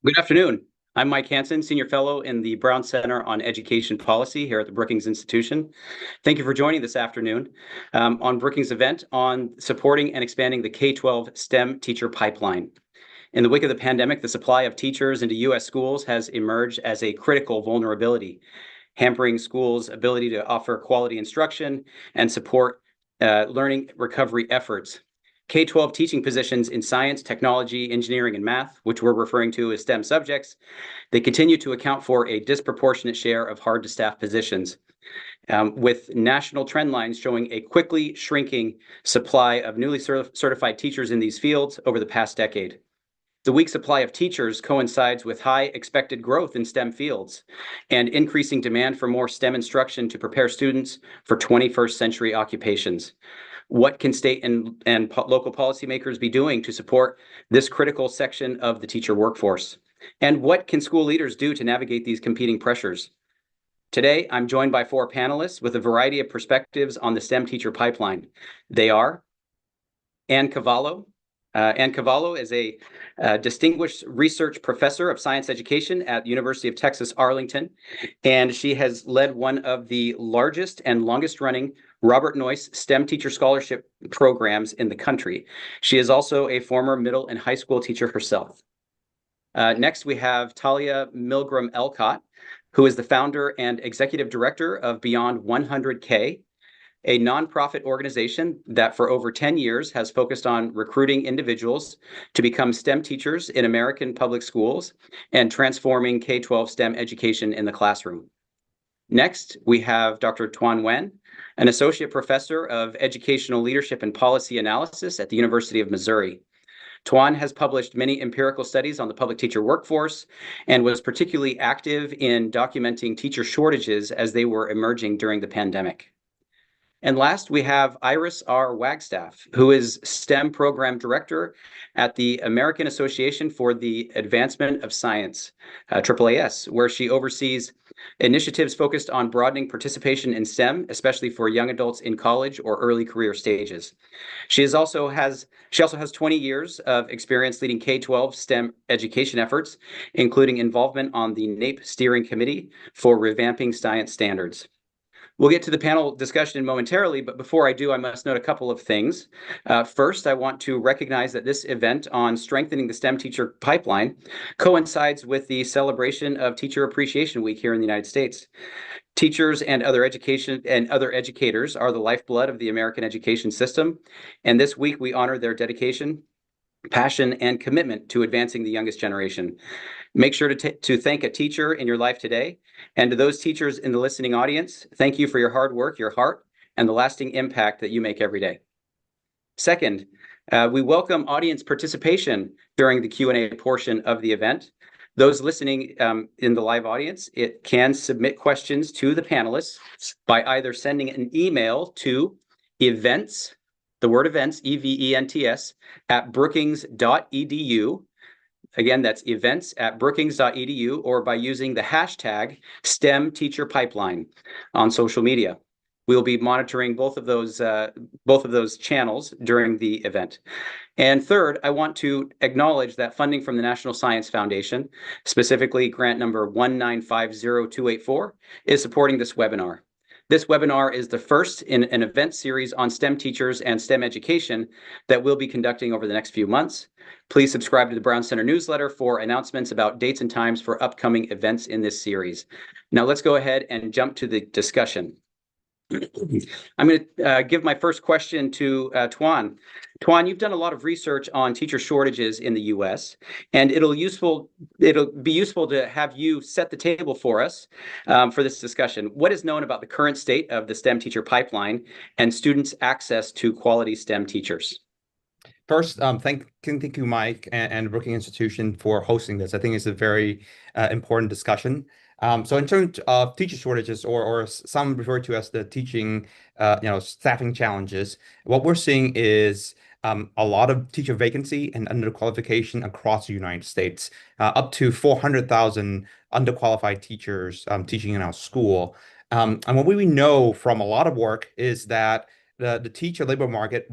Good afternoon. I'm Mike Hansen, Senior Fellow in the Brown Center on Education Policy here at the Brookings Institution. Thank you for joining this afternoon on Brookings' event on supporting and expanding the K-12 STEM teacher pipeline. In the wake of the pandemic, the supply of teachers into U.S. schools has emerged as a critical vulnerability, hampering schools' ability to offer quality instruction and support learning recovery efforts. K-12 teaching positions in science, technology, engineering, and math, which we're referring to as STEM subjects, they continue to account for a disproportionate share of hard-to-staff positions, with national trend lines showing a quickly shrinking supply of newly certified teachers in these fields over the past decade. The weak supply of teachers coincides with high expected growth in STEM fields and increasing demand for more STEM instruction to prepare students for 21st century occupations. What can state and local policymakers be doing to support this critical section of the teacher workforce? And what can school leaders do to navigate these competing pressures? Today, I'm joined by four panelists with a variety of perspectives on the STEM teacher pipeline. They are Ann Cavallo. Ann Cavallo is a distinguished research professor of science education at the University of Texas, Arlington, and she has led one of the largest and longest running Robert Noyce STEM teacher scholarship programs in the country. She is also a former middle and high school teacher herself. Next, we have Talia Milgram Elcott, who is the founder and executive director of Beyond 100K, a nonprofit organization that for over 10 years has focused on recruiting individuals to become STEM teachers in American public schools and transforming K-12 STEM education in the classroom. Next, we have Dr. Tuan Nguyen, an associate professor of educational leadership and policy analysis at the University of Missouri. Tuan has published many empirical studies on the public teacher workforce and was particularly active in documenting teacher shortages as they were emerging during the pandemic. And last, we have Iris R. Wagstaff, who is STEM Program Director at the American Association for the Advancement of Science, AAAS, where she oversees initiatives focused on broadening participation in STEM, especially for young adults in college or early career stages. She also has 20 years of experience leading K-12 STEM education efforts, including involvement on the NAEP Steering Committee for revamping science standards. We'll get to the panel discussion momentarily, but before I do, I must note a couple of things. First, I want to recognize that this event on strengthening the STEM teacher pipeline coincides with the celebration of Teacher Appreciation Week here in the United States. Teachers and other educators are the lifeblood of the American education system, and this week we honor their dedication, passion, and commitment to advancing the youngest generation. Make sure to thank a teacher in your life today. And to those teachers in the listening audience, thank you for your hard work, your heart, and the lasting impact that you make every day. Second, we welcome audience participation during the Q&A portion of the event. Those listening in the live audience, it can submit questions to the panelists by either sending an email to events, the word events, EVENTS, at brookings.edu. Again, that's events@brookings.edu, or by using the hashtag STEM Teacher Pipeline on social media. We'll be monitoring both of those channels during the event. And third, I want to acknowledge that funding from the National Science Foundation, specifically grant number 1950284, is supporting this webinar. This webinar is the first in an event series on STEM teachers and STEM education that we'll be conducting over the next few months. Please subscribe to the Brown Center newsletter for announcements about dates and times for upcoming events in this series. Now let's go ahead and jump to the discussion. I'm going to give my first question to Tuan. Tuan, you've done a lot of research on teacher shortages in the U.S., and it'll be useful to have you set the table for us for this discussion. What is known about the current state of the STEM teacher pipeline and students' access to quality STEM teachers? First, thank you, Mike, and Brookings Institution for hosting this. I think it's a very important discussion. So in terms of teacher shortages, or some refer to as the teaching, staffing challenges, what we're seeing is a lot of teacher vacancy and underqualification across the United States, up to 400,000 underqualified teachers teaching in our school. And what we know from a lot of work is that the teacher labor market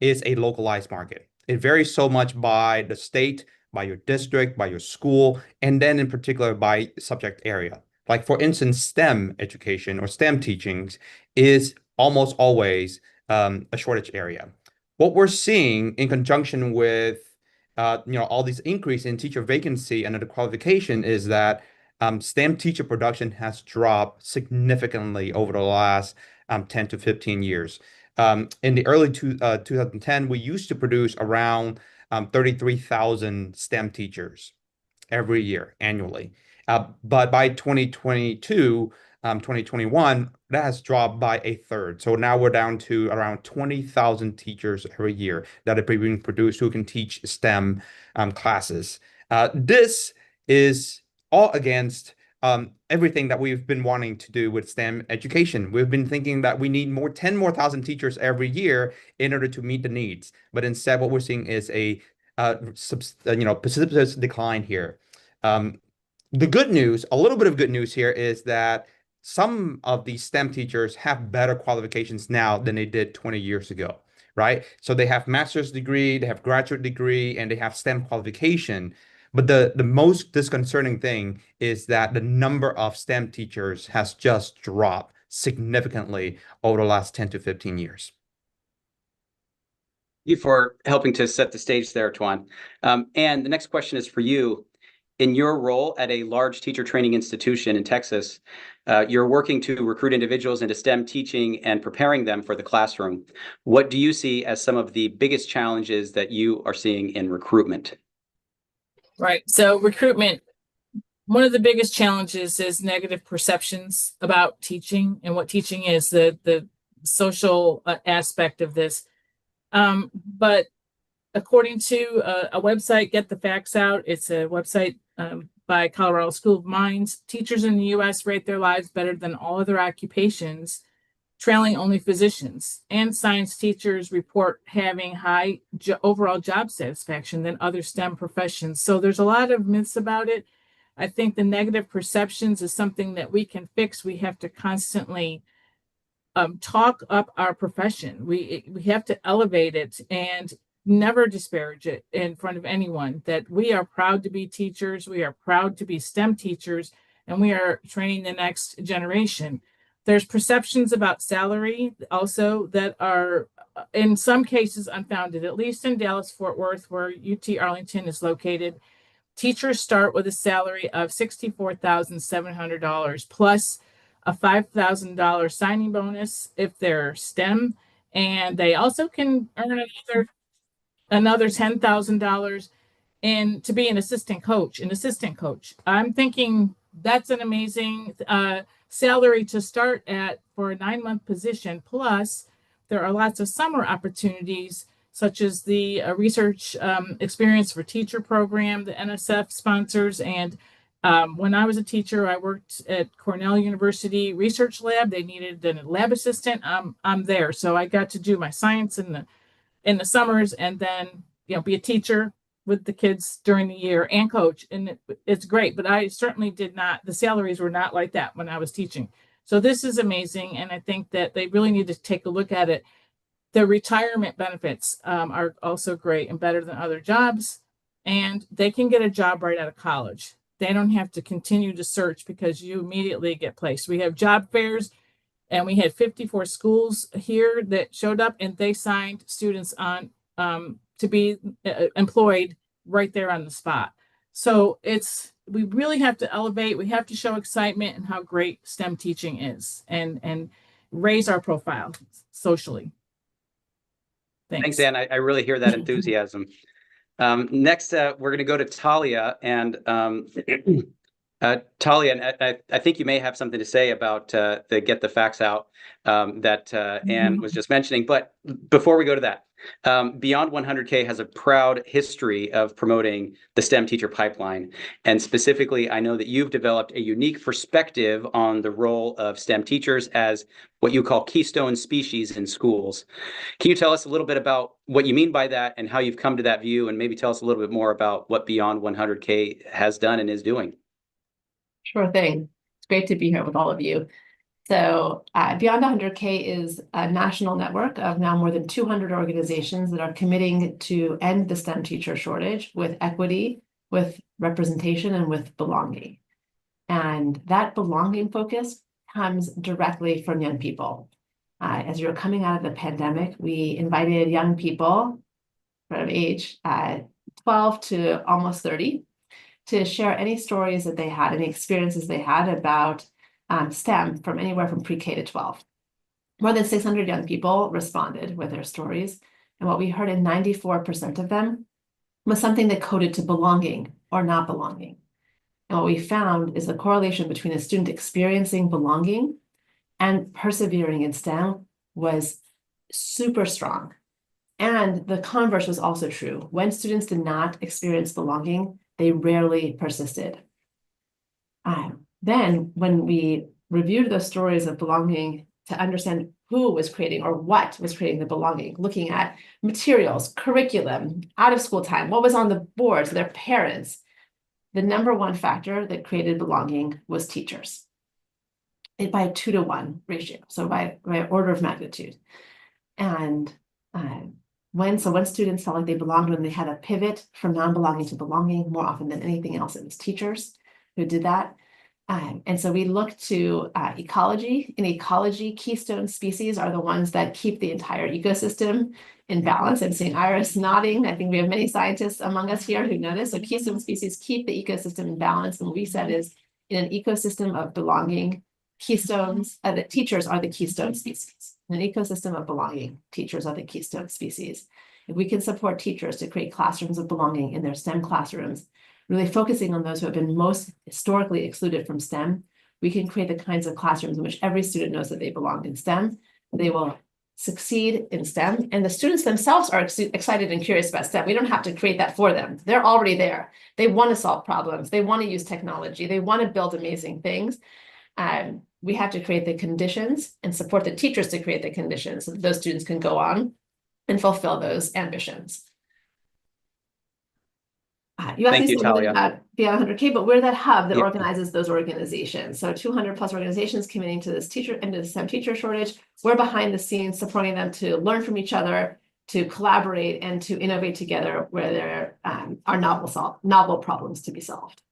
is a localized market. It varies so much by the state, by your district, by your school, and then in particular by subject area. Like for instance, STEM education or STEM teachings is almost always a shortage area. What we're seeing in conjunction with all these increase in teacher vacancy and the qualification is that STEM teacher production has dropped significantly over the last 10 to 15 years. In the early 2010, we used to produce around 33,000 STEM teachers every year annually. But by 2022, 2021, that has dropped by a third. So now we're down to around 20,000 teachers every year that are being produced who can teach STEM classes. This is all against everything that we've been wanting to do with STEM education. We've been thinking that we need 10 more thousand teachers every year in order to meet the needs. But instead, what we're seeing is a precipitous decline here. The good news, a little bit of good news here is that some of these STEM teachers have better qualifications now than they did 20 years ago, right? So they have master's degree, they have graduate degree, and they have STEM qualification. But the most disconcerting thing is that the number of STEM teachers has just dropped significantly over the last 10 to 15 years. Thank you for helping to set the stage there, Tuan. And the next question is for you. In your role at a large teacher training institution in Texas, you're working to recruit individuals into STEM teaching and preparing them for the classroom. What do you see as some of the biggest challenges that you are seeing in recruitment? Right. So recruitment, one of the biggest challenges is negative perceptions about teaching and what teaching is, the social aspect of this. But according to a website, Get the Facts Out, it's a website by Colorado School of Mines, teachers in the U.S. rate their lives better than all other occupations, trailing only physicians. And science teachers report having high overall job satisfaction than other STEM professions. So there's a lot of myths about it. I think the negative perceptions is something that we can fix. We have to constantly talk up our profession. We have to elevate it and never disparage it in front of anyone, that we are proud to be teachers, we are proud to be STEM teachers, and we are training the next generation. There's perceptions about salary also that are in some cases unfounded, at least in Dallas-Fort Worth, where UT Arlington is located. Teachers start with a salary of $64,700 plus a $5,000 signing bonus if they're STEM, and they also can earn another $10,000 and to be an assistant coach. I'm thinking that's an amazing salary to start at for a 9-month position. Plus, there are lots of summer opportunities, such as the research experience for teacher program, the NSF sponsors. And when I was a teacher, I worked at Cornell University Research Lab. They needed a lab assistant. I'm there. So I got to do my science in the summers, and then be a teacher with the kids during the year and coach, and it's great. But I certainly did not, the salaries were not like that when I was teaching. So this is amazing, and I think that they really need to take a look at it. The retirement benefits are also great and better than other jobs, and they can get a job right out of college. They don't have to continue to search because you immediately get placed. We have job fairs, and we had 54 schools here that showed up, and they signed students on to be employed right there on the spot. So we really have to elevate. We have to show excitement and how great STEM teaching is, and raise our profile socially. Thanks, Ann. I really hear that enthusiasm. Next, we're going to go to Talia, and Talia, I think you may have something to say about the Get the Facts Out that Ann was just mentioning. But before we go to that, Beyond 100K has a proud history of promoting the STEM teacher pipeline. And specifically, I know that you've developed a unique perspective on the role of STEM teachers as what you call keystone species in schools. Can you tell us a little bit about what you mean by that and how you've come to that view, and maybe tell us a little bit more about what Beyond 100K has done and is doing? Sure thing. It's great to be here with all of you. So Beyond 100K is a national network of now more than 200 organizations that are committing to end the STEM teacher shortage with equity, with representation, and with belonging. And that belonging focus comes directly from young people. As you're coming out of the pandemic, we invited young people from age 12 to almost 30 to share any stories that they had, any experiences they had about STEM from anywhere from pre-K to 12. More than 600 young people responded with their stories. And what we heard in 94% of them was something that coded to belonging or not belonging. And what we found is the correlation between a student experiencing belonging and persevering in STEM was super strong. And the converse was also true. When students did not experience belonging, they rarely persisted. Then when we reviewed those stories of belonging to understand who was creating or what was creating the belonging, looking at materials, curriculum, out of school time, what was on the boards, their parents, the number one factor that created belonging was teachers. By a 2-to-1 ratio, so by order of magnitude. And when students felt like they belonged, when they had a pivot from non-belonging to belonging, more often than anything else, it was teachers who did that. And so we look to ecology. In ecology, keystone species are the ones that keep the entire ecosystem in balance. I'm seeing Iris nodding. I think we have many scientists among us here who know this. So keystone species keep the ecosystem in balance. And what we said is, in an ecosystem of belonging, the teachers are the keystone species. In an ecosystem of belonging, teachers are the keystone species. If we can support teachers to create classrooms of belonging in their STEM classrooms, really focusing on those who have been most historically excluded from STEM, we can create the kinds of classrooms in which every student knows that they belong in STEM. They will succeed in STEM, and the students themselves are excited and curious about STEM. We don't have to create that for them. They're already there. They want to solve problems. They want to use technology. They want to build amazing things. We have to create the conditions and support the teachers to create the conditions so that those students can go on and fulfill those ambitions. You asked me a little bit about Beyond 100K, but we're that hub that organizes those organizations. So 200 plus organizations committing to this STEM teacher shortage. We're behind the scenes supporting them to learn from each other, to collaborate, and to innovate together where there are novel problems to be solved.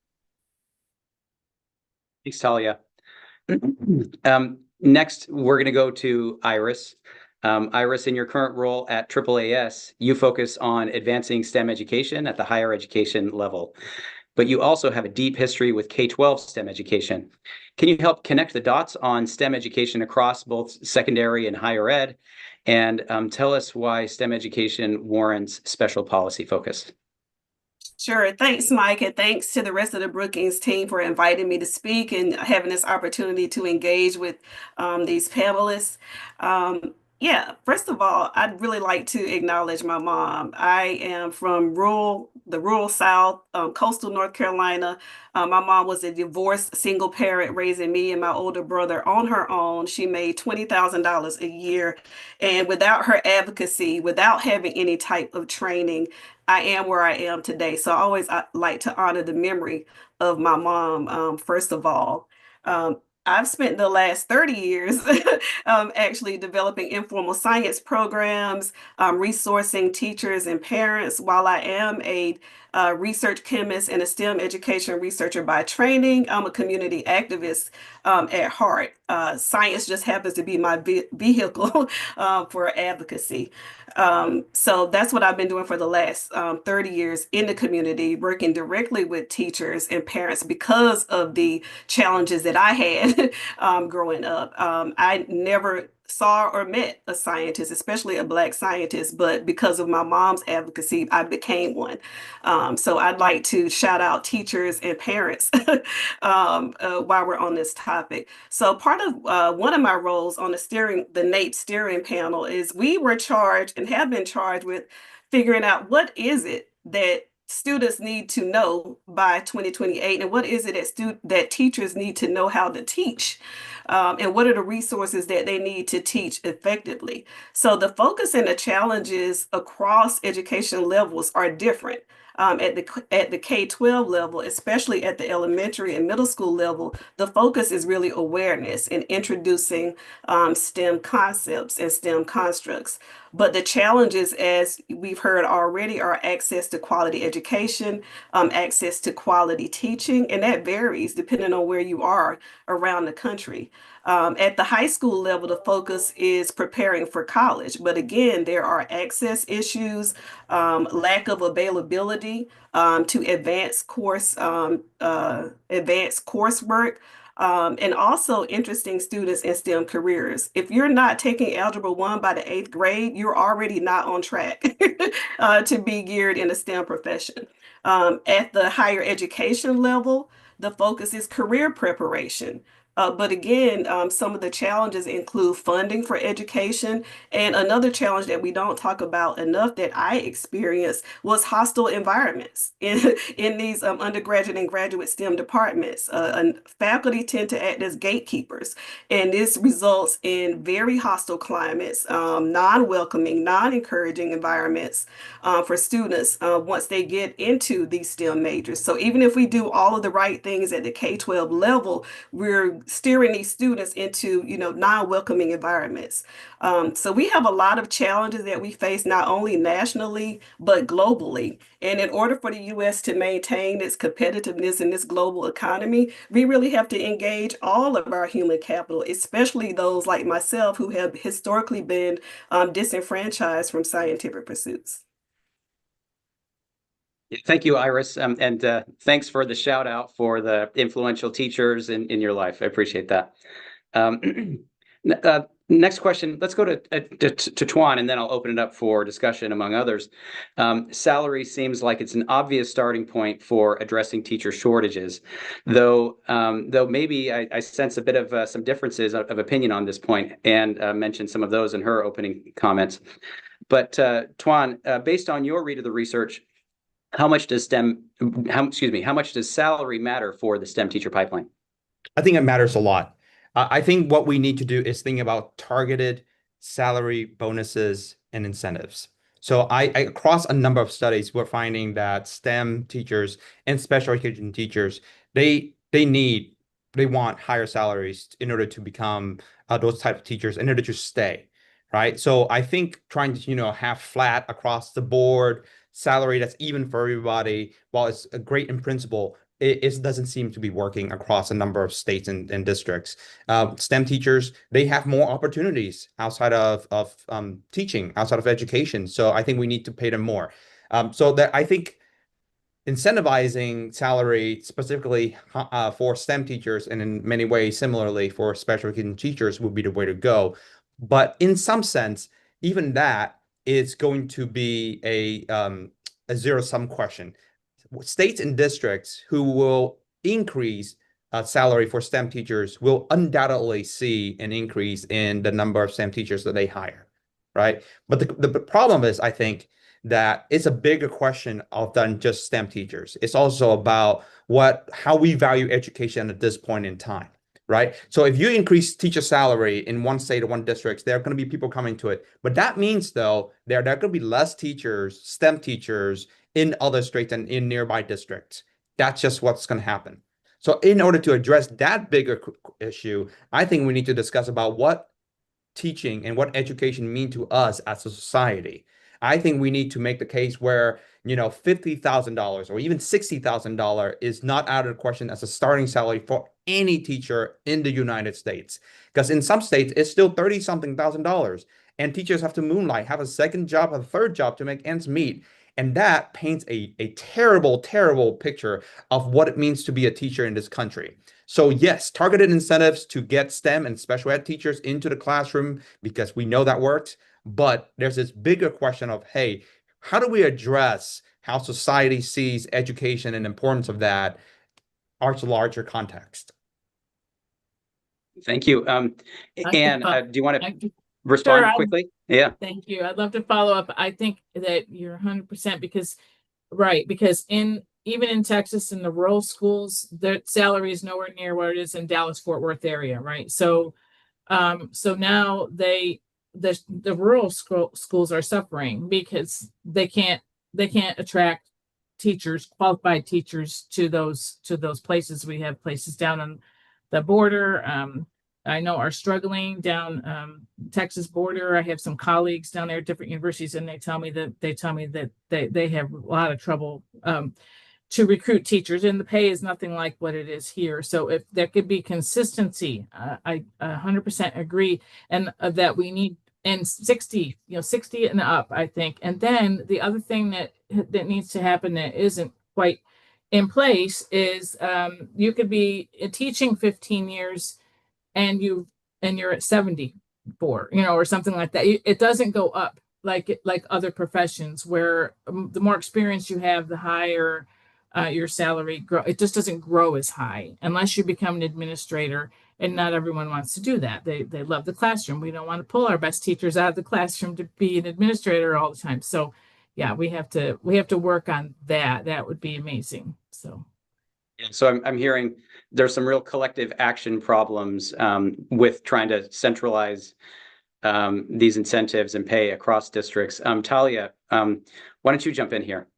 Thanks, Talia. Next, we're going to go to Iris. Iris, in your current role at AAAS, you focus on advancing STEM education at the higher education level, but you also have a deep history with K-12 STEM education. Can you help connect the dots on STEM education across both secondary and higher ed, and tell us why STEM education warrants special policy focus? Sure. Thanks, Mike, and thanks to the rest of the Brookings team for inviting me to speak and having this opportunity to engage with these panelists. Yeah, first of all, I'd really like to acknowledge my mom. I am from the rural South, coastal North Carolina. My mom was a divorced single parent raising me and my older brother on her own. She made $20,000 a year. And without her advocacy, without having any type of training, I am where I am today. So I always like to honor the memory of my mom, first of all. I've spent the last 30 years actually developing informal science programs, resourcing teachers and parents. While I am a research chemist and a STEM education researcher by training, I'm a community activist at heart. Science just happens to be my vehicle for advocacy. So that's what I've been doing for the last 30 years in the community, working directly with teachers and parents because of the challenges that I had growing up. I never saw or met a scientist, especially a Black scientist, but because of my mom's advocacy, I became one. So I'd like to shout out teachers and parents while we're on this topic. So part of one of my roles on the NAEP steering panel is we were charged and have been charged with figuring out what is it that students need to know by 2028, and what is it that teachers need to know how to teach, and what are the resources that they need to teach effectively. So the focus and the challenges across education levels are different. At the K-12 level, especially at the elementary and middle school level, the focus is really awareness and introducing STEM concepts and STEM constructs. But the challenges, as we've heard already, are access to quality education, access to quality teaching, and that varies depending on where you are around the country. At the high school level, the focus is preparing for college. But again, there are access issues, lack of availability to advanced coursework, and also interesting students in STEM careers. If you're not taking Algebra 1 by the 8th grade, you're already not on track to be geared in a STEM profession. At the higher education level, the focus is career preparation. But again, some of the challenges include funding for education. And another challenge that we don't talk about enough that I experienced was hostile environments in these undergraduate and graduate STEM departments. And faculty tend to act as gatekeepers, and this results in very hostile climates, non-welcoming, non-encouraging environments for students once they get into these STEM majors. So even if we do all of the right things at the K-12 level, we're steering these students into, non-welcoming environments. So we have a lot of challenges that we face not only nationally, but globally. And in order for the U.S. to maintain its competitiveness in this global economy, we really have to engage all of our human capital, especially those like myself who have historically been disenfranchised from scientific pursuits. Thank you, Iris. And thanks for the shout out for the influential teachers in your life. I appreciate that. Next question, let's go to Tuan, and then I'll open it up for discussion among others. Salary seems like it's an obvious starting point for addressing teacher shortages, though maybe I sense a bit of some differences of opinion on this point, and mentioned some of those in her opening comments. But Tuan, based on your read of the research, how much does salary matter for the STEM teacher pipeline? I think it matters a lot. I think what we need to do is think about targeted salary bonuses and incentives. So across a number of studies, we're finding that STEM teachers and special education teachers, they want higher salaries in order to become those type of teachers, in order to stay, right? So I think trying to have flat across the board salary that's even for everybody, while it's a great in principle, it doesn't seem to be working across a number of states and districts. STEM teachers, they have more opportunities outside of teaching, outside of education. So I think we need to pay them more. So that I think incentivizing salary specifically for STEM teachers, and in many ways similarly for special education teachers, would be the way to go. But in some sense, even that is going to be a zero-sum question. States and districts who will increase salary for STEM teachers will undoubtedly see an increase in the number of STEM teachers that they hire, right? But the problem is, I think, that it's a bigger question than just STEM teachers. It's also about how we value education at this point in time. Right. So if you increase teacher salary in one state or one district, there are going to be people coming to it. But that means, though, there are going to be less teachers, STEM teachers, in other states and in nearby districts. That's just what's going to happen. So in order to address that bigger issue, I think we need to discuss about what teaching and what education mean to us as a society. I think we need to make the case where, $50,000 or even $60,000 is not out of the question as a starting salary for any teacher in the United States. Because in some states, it's still $30-something thousand, and teachers have to moonlight, have a second job, a third job to make ends meet. And that paints a terrible, terrible picture of what it means to be a teacher in this country. So yes, targeted incentives to get STEM and special ed teachers into the classroom, because we know that works. But there's this bigger question of, hey, how do we address how society sees education and importance of that arch larger context? Thank you. Anne, do you want to respond quickly? Yeah. Thank you. I'd love to follow up. I think that you're 100% because even in Texas, in the rural schools, the salary is nowhere near what it is in Dallas-Fort Worth area, right? So now the rural schools are suffering because they can't attract teachers, qualified teachers, to those places. We have places down on the border. I know are struggling down Texas border. I have some colleagues down there at different universities, and they tell me that they have a lot of trouble to recruit teachers, and the pay is nothing like what it is here. So if there could be consistency, I 100% agree, and that we need, and 60 and up, I think. And then the other thing that needs to happen that isn't quite in place is you could be teaching 15 years and you're at 74, or something like that. It doesn't go up like other professions, where the more experience you have, the higher your salary grow. It just doesn't grow as high unless you become an administrator, and not everyone wants to do that. They love the classroom. We don't want to pull our best teachers out of the classroom to be an administrator all the time. So yeah, we have to work on that. That would be amazing. So I'm hearing there's some real collective action problems with trying to centralize these incentives and pay across districts. Talia, why don't you jump in here?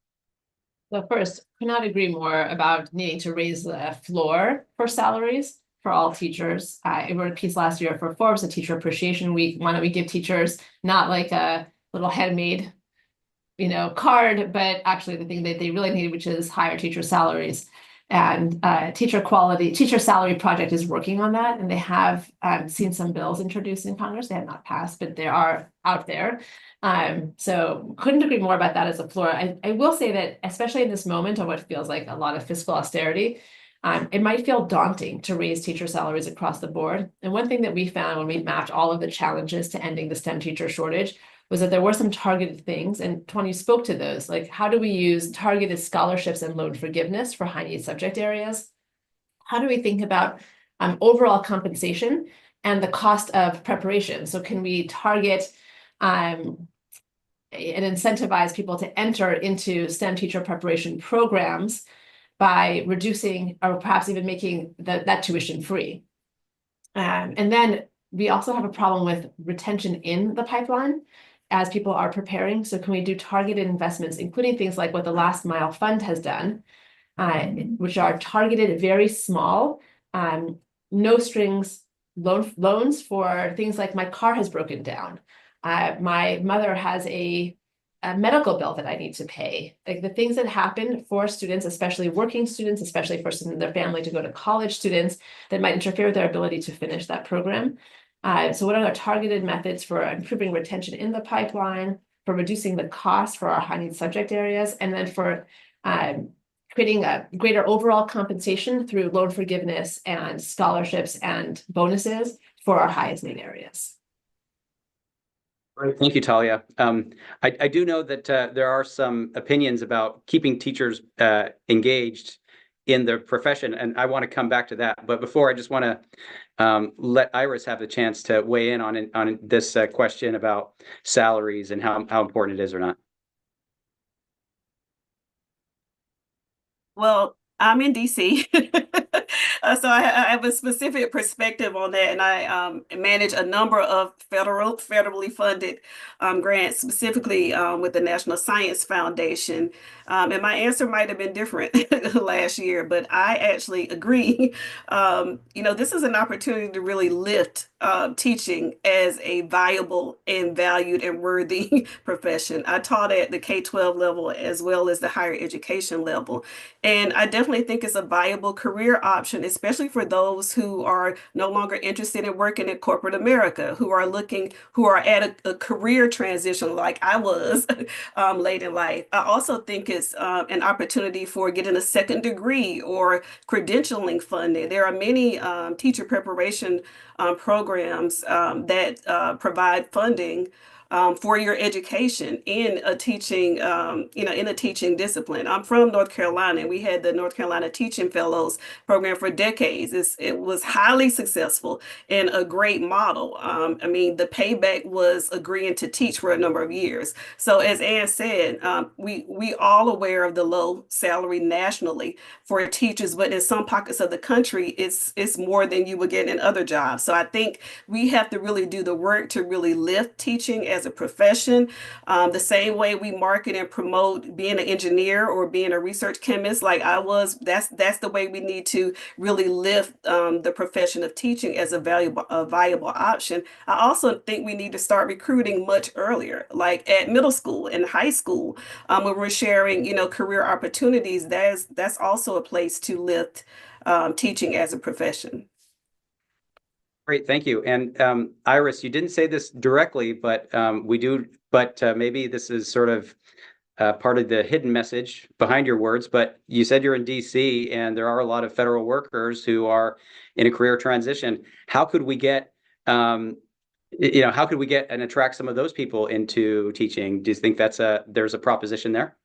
Well, first, could not agree more about needing to raise the floor for salaries for all teachers. I wrote a piece last year for Forbes, a Teacher Appreciation Week. Why don't we give teachers not like a little handmade, card, but actually the thing that they really need, which is higher teacher salaries. And Teacher Salary Project is working on that, and they have seen some bills introduced in Congress. They have not passed, but they are out there. So couldn't agree more about that as a floor. I will say that, especially in this moment of what feels like a lot of fiscal austerity, it might feel daunting to raise teacher salaries across the board. And one thing that we found when we mapped all of the challenges to ending the STEM teacher shortage was that there were some targeted things, and Tony spoke to those, like how do we use targeted scholarships and loan forgiveness for high need subject areas? How do we think about overall compensation and the cost of preparation? So can we target and incentivize people to enter into STEM teacher preparation programs by reducing or perhaps even making that tuition free? And then we also have a problem with retention in the pipeline as people are preparing. So can we do targeted investments, including things like what the Last Mile Fund has done, which are targeted, very small, no strings loans for things like my car has broken down. My mother has a medical bill that I need to pay. Like the things that happen for students, especially working students, especially for some of their family to go to college students, that might interfere with their ability to finish that program. So what are the targeted methods for improving retention in the pipeline, for reducing the cost for our high need subject areas, and then for creating a greater overall compensation through loan forgiveness and scholarships and bonuses for our highest need areas? Great. Thank you, Talia. I do know that there are some opinions about keeping teachers engaged in their profession, and I want to come back to that. But before, I just want to let Iris have the chance to weigh in on this question about salaries and how important it is or not. Well, I'm in DC, so I have a specific perspective on that, and I manage a number of federally funded grants, specifically with the National Science Foundation. And my answer might have been different last year, but I actually agree. This is an opportunity to really lift teaching as a viable and valued and worthy profession. I taught at the K-12 level as well as the higher education level. And I definitely think it's a viable career option, especially for those who are no longer interested in working in corporate America, who are at a career transition like I was late in life. I also think it's an opportunity for getting a second degree or credentialing funding. There are many teacher preparation programs that provide funding for your education in a teaching, in a teaching discipline. I'm from North Carolina, and we had the North Carolina Teaching Fellows program for decades. It was highly successful and a great model. The payback was agreeing to teach for a number of years. So as Ann said, we all aware of the low salary nationally for teachers, but in some pockets of the country, it's more than you would get in other jobs. So I think we have to really do the work to really lift teaching as as a profession. The same way we market and promote being an engineer or being a research chemist like I was, that's the way we need to really lift the profession of teaching as a viable option. I also think we need to start recruiting much earlier, like at middle school and high school, when we're sharing, career opportunities. That's also a place to lift teaching as a profession. Great, thank you. And Iris, you didn't say this directly, but we do. But maybe this is sort of part of the hidden message behind your words. But you said you're in DC, and there are a lot of federal workers who are in a career transition. How could we get, how could we get and attract some of those people into teaching? Do you think there's a proposition there?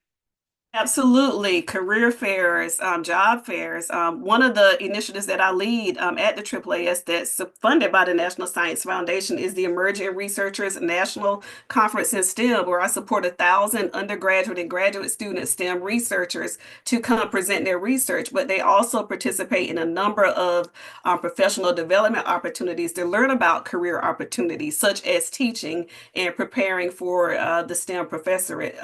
Absolutely. Career fairs, job fairs. One of the initiatives that I lead at the AAAS that's funded by the National Science Foundation is the Emerging Researchers National Conference in STEM, where I support 1,000 undergraduate and graduate student STEM researchers to come present their research. But they also participate in a number of professional development opportunities to learn about career opportunities, such as teaching and preparing for the STEM professorate.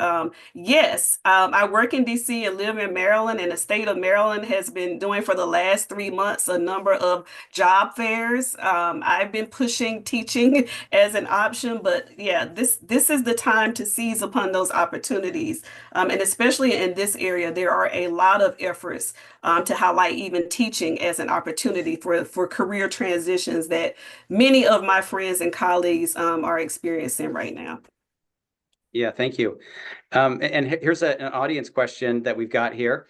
Yes, I work in DC and live in Maryland, and the state of Maryland has been doing for the last 3 months a number of job fairs. I've been pushing teaching as an option, but yeah, this is the time to seize upon those opportunities. And especially in this area, there are a lot of efforts to highlight even teaching as an opportunity for career transitions that many of my friends and colleagues are experiencing right now. Yeah, thank you. And here's an audience question that we've got here.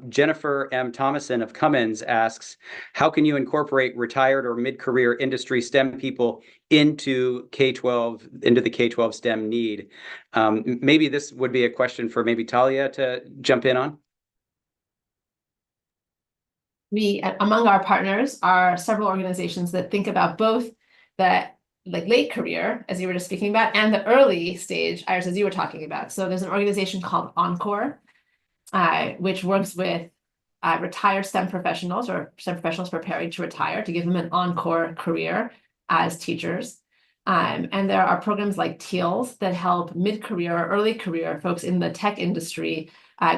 Jennifer M. Thomason of Cummins asks, how can you incorporate retired or mid-career industry STEM people into K-12, into the K-12 STEM need? Maybe this would be a question for maybe Talia to jump in on. We, among our partners, are several organizations that think about both the late career, as you were just speaking about, and the early stage, Iris, as you were talking about. So there's an organization called Encore, which works with retired STEM professionals or STEM professionals preparing to retire to give them an encore career as teachers. And there are programs like TEALS that help mid-career or early career folks in the tech industry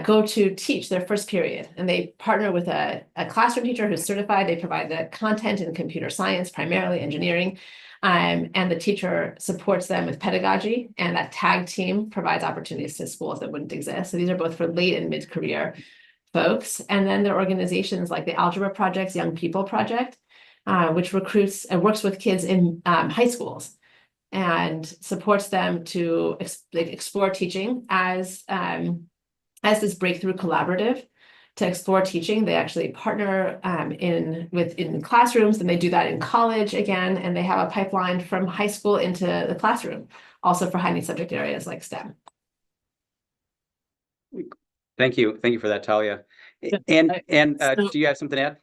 go to teach their first period. And they partner with a classroom teacher who's certified. They provide the content in computer science, primarily engineering. And the teacher supports them with pedagogy, and that tag team provides opportunities to schools that wouldn't exist. So these are both for late and mid-career folks. And then there are organizations like the Algebra Project's Young People Project, which recruits and works with kids in high schools and supports them to explore teaching as this breakthrough collaborative. To explore teaching, they actually partner in classrooms, and they do that in college again, and they have a pipeline from high school into the classroom, also for high-need subject areas like STEM. Thank you for that, Talia. And do you have something to add?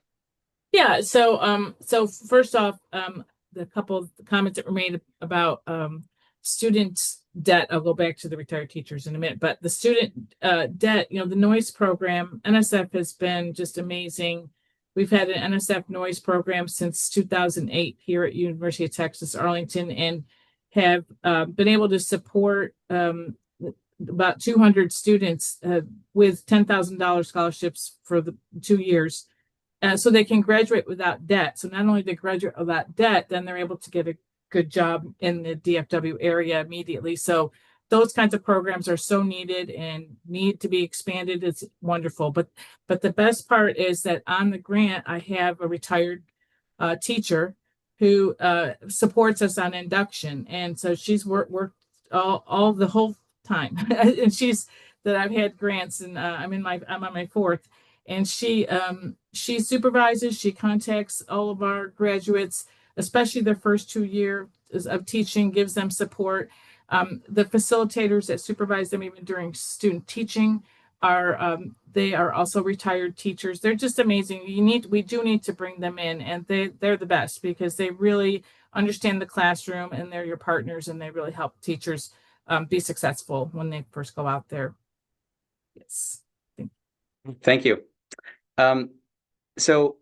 Yeah. So first off, the couple of comments that were made about student debt. I'll go back to the retired teachers in a minute, but the student debt, the NOISE program, NSF has been just amazing. We've had an NSF NOISE program since 2008 here at University of Texas, Arlington, and have been able to support about 200 students with $10,000 scholarships for the 2 years. So they can graduate without debt. So not only they graduate without debt, then they're able to get a good job in the DFW area immediately. So those kinds of programs are so needed and need to be expanded. It's wonderful. But the best part is that on the grant, I have a retired teacher who supports us on induction. And so she's worked all the whole time. And that I've had grants, and I'm on my fourth. And she supervises, she contacts all of our graduates, especially their first 2 years of teaching, gives them support. The facilitators that supervise them even during student teaching they are also retired teachers. They're just amazing. We do need to bring them in, and they're the best because they really understand the classroom, and they're your partners, and they really help teachers be successful when they first go out there. Yes. Thank you. So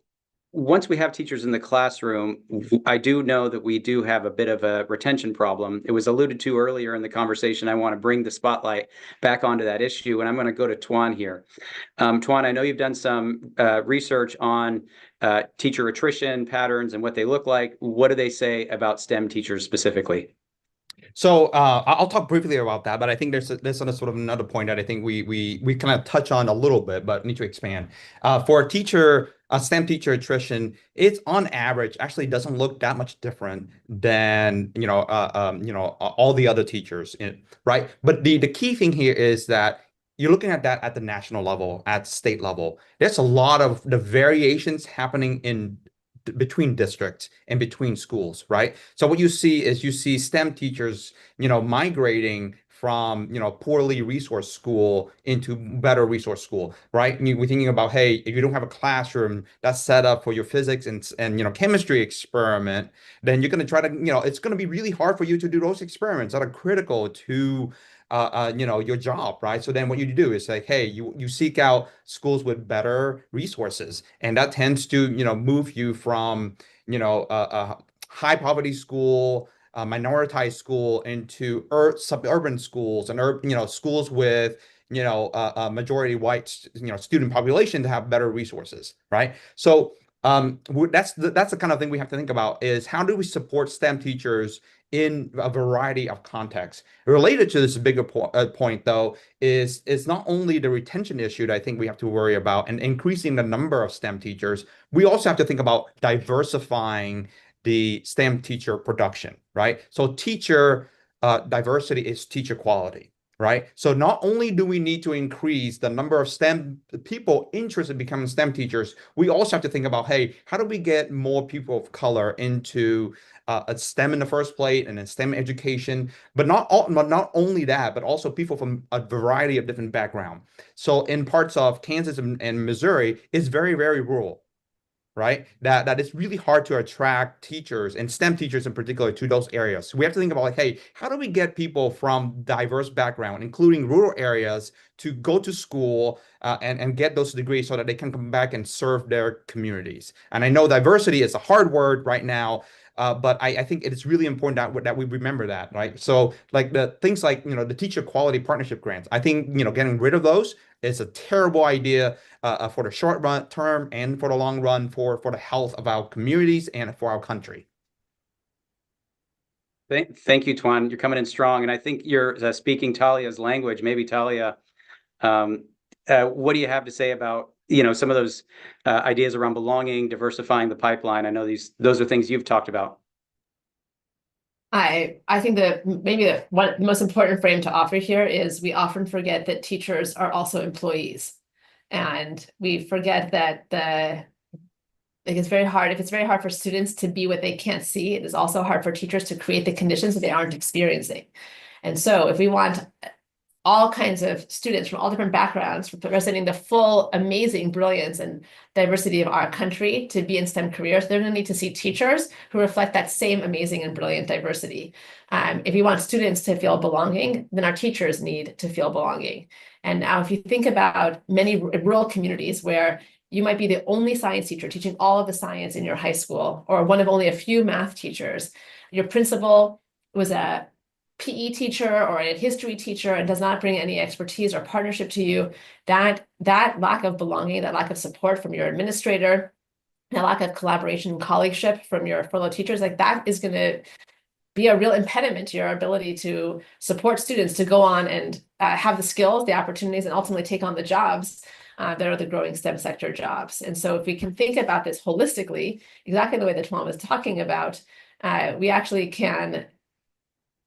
once we have teachers in the classroom, I do know that we do have a bit of a retention problem. It was alluded to earlier in the conversation. I want to bring the spotlight back onto that issue, and I'm going to go to Tuan here. Tuan, I know you've done some research on teacher attrition patterns and what they look like. What do they say about STEM teachers specifically? So I'll talk briefly about that, but I think there's sort of another point that I think we kind of touch on a little bit, but need to expand. For a teacher, a STEM teacher attrition, it's on average actually doesn't look that much different than all the other teachers, right? But the key thing here is that you're looking at that at the national level, at state level. There's a lot of the variations happening in between districts and between schools, right? So what you see is STEM teachers, migrating from, poorly resourced school into better resource school, right? We're thinking about, hey, if you don't have a classroom that's set up for your physics and chemistry experiment, then you're going to try to, it's going to be really hard for you to do those experiments that are critical to your job, right? So then what you do is say, hey, you seek out schools with better resources, and that tends to, move you from, a high poverty school, a minoritized school into suburban schools and schools with a majority white student population to have better resources, right? So that's the kind of thing we have to think about, is how do we support STEM teachers in a variety of contexts. Related to this bigger point, though, is not only the retention issue that I think we have to worry about and increasing the number of STEM teachers, we also have to think about diversifying the STEM teacher production, right? So teacher diversity is teacher quality, right? So not only do we need to increase the number of STEM people interested in becoming STEM teachers, we also have to think about, hey, how do we get more people of color into a STEM in the first place and then STEM education, but not only that, but also people from a variety of different backgrounds. So in parts of Kansas and Missouri, it's very, very rural, right? That it's really hard to attract teachers and STEM teachers in particular to those areas. So we have to think about, like, hey, how do we get people from diverse background, including rural areas, to go to school and get those degrees so that they can come back and serve their communities? And I know diversity is a hard word right now, but I think it is really important that we remember that, right? So like the things like, the teacher quality partnership grants, I think, getting rid of those is a terrible idea for the short run term and for the long run for the health of our communities and for our country. Thank you, Tuan. You're coming in strong, and I think you're speaking Talia's language. Maybe Talia, what do you have to say about some of those ideas around belonging, diversifying the pipeline? I know those are things you've talked about. I think that maybe the most important frame to offer here is we often forget that teachers are also employees, and we forget that it's very hard. If it's very hard for students to be what they can't see, it is also hard for teachers to create the conditions that they aren't experiencing. And so if we want all kinds of students from all different backgrounds representing the full amazing brilliance and diversity of our country to be in STEM careers, they're going to need to see teachers who reflect that same amazing and brilliant diversity. If you want students to feel belonging, then our teachers need to feel belonging. And now if you think about many rural communities where you might be the only science teacher teaching all of the science in your high school, or one of only a few math teachers, your principal was a PE teacher or a history teacher and does not bring any expertise or partnership to you, that lack of belonging, that lack of support from your administrator, that lack of collaboration and colleagueship from your fellow teachers, like that is going to be a real impediment to your ability to support students to go on and have the skills, the opportunities, and ultimately take on the jobs that are the growing STEM sector jobs. And so if we can think about this holistically, exactly the way that Tuan was talking about, we actually can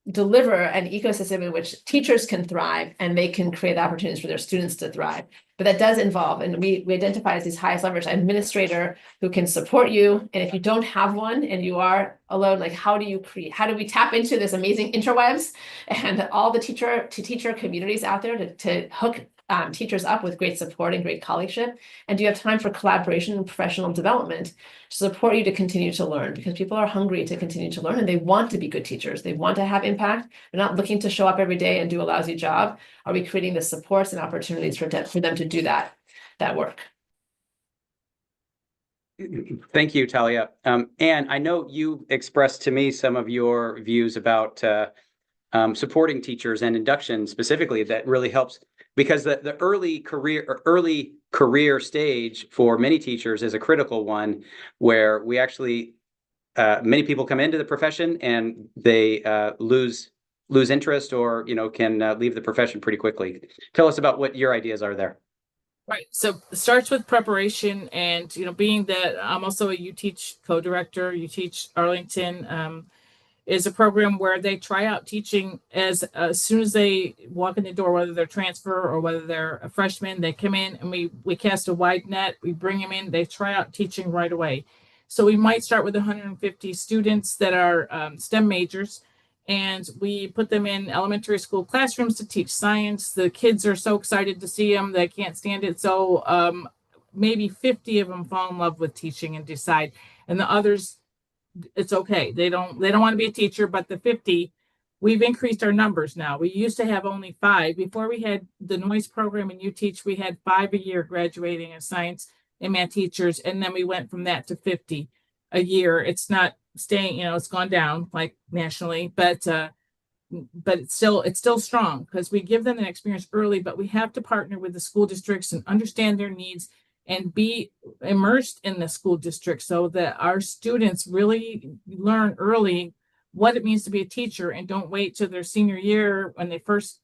deliver an ecosystem in which teachers can thrive and they can create opportunities for their students to thrive. But that does involve, and we identify as these highest leverage administrator who can support you. And if you don't have one and you are alone, like how do we tap into this amazing interwebs and all the teacher communities out there to hook teachers up with great support and great colleagueship? And do you have time for collaboration and professional development to support you to continue to learn? Because people are hungry to continue to learn and they want to be good teachers. They want to have impact. They're not looking to show up every day and do a lousy job. Are we creating the supports and opportunities for them to do that work? Thank you, Talia. And I know you expressed to me some of your views about supporting teachers and induction specifically. That really helps because the early career stage for many teachers is a critical one, where we actually many people come into the profession and they lose interest, or can leave the profession pretty quickly. Tell us about what your ideas are there. Right. So it starts with preparation, and being that I'm also a You Teach co-director, You Teach Arlington is a program where they try out teaching as soon as they walk in the door, whether they're transfer or whether they're a freshman. They come in and we cast a wide net. We bring them in. They try out teaching right away. So we might start with 150 students that are STEM majors, and we put them in elementary school classrooms to teach science. The kids are so excited to see them, they can't stand it. So maybe 50 of them fall in love with teaching and decide, and the others, it's okay. They don't want to be a teacher, but the 50, we've increased our numbers now. We used to have only 5. Before we had the noise program and You Teach, we had 5 a year graduating as science and math teachers, and then we went from that to 50 a year. It's not staying, it's gone down like nationally, but it's still strong because we give them an experience early, but we have to partner with the school districts and understand their needs and be immersed in the school district so that our students really learn early what it means to be a teacher, and don't wait till their senior year when they first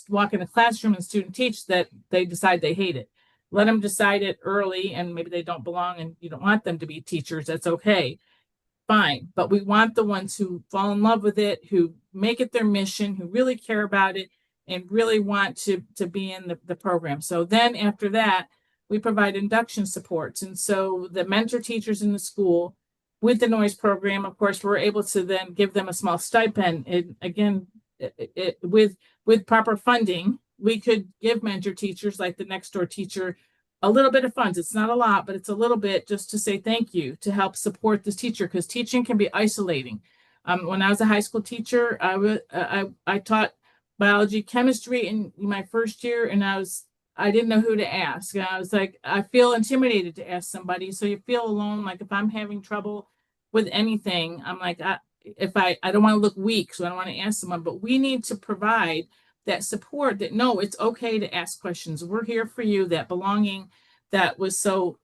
walk in the classroom and student teach that they decide they hate it. Let them decide it early, and maybe they don't belong and you don't want them to be teachers. That's okay. Fine. But we want the ones who fall in love with it, who make it their mission, who really care about it and really want to be in the program. So then after that, we provide induction supports. And so the mentor teachers in the school with the noise program, of course, we're able to then give them a small stipend. And again, with proper funding, we could give mentor teachers like the next door teacher a little bit of funds. It's not a lot, but it's a little bit just to say thank you, to help support this teacher, because teaching can be isolating. When I was a high school teacher, I taught biology, chemistry in my first year, and I didn't know who to ask. And I was like, I feel intimidated to ask somebody. So you feel alone. Like if I'm having trouble with anything, I'm like, I don't want to look weak, so I don't want to ask someone. But we need to provide that support, that no, it's okay to ask questions. We're here for you. That belonging that was so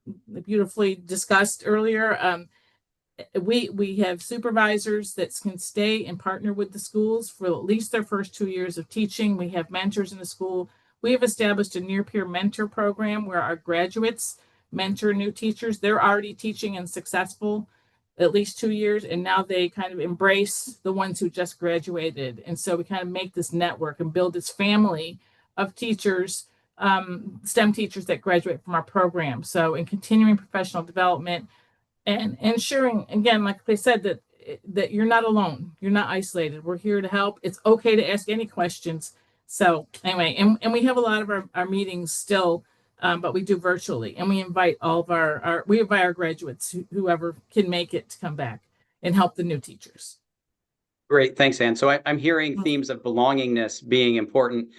beautifully discussed earlier. We have supervisors that can stay and partner with the schools for at least their first 2 years of teaching. We have mentors in the school. We have established a near peer mentor program where our graduates mentor new teachers. They're already teaching and successful at least 2 years, and now they kind of embrace the ones who just graduated. And so we kind of make this network and build this family of teachers, STEM teachers that graduate from our program. So in continuing professional development and ensuring, again, like they said, that you're not alone, you're not isolated. We're here to help. It's okay to ask any questions. So anyway, and we have a lot of our meetings still, but we do virtually, and we invite all of our graduates, whoever can make it, to come back and help the new teachers. Great, thanks, Ann. So I'm hearing themes of belongingness being important.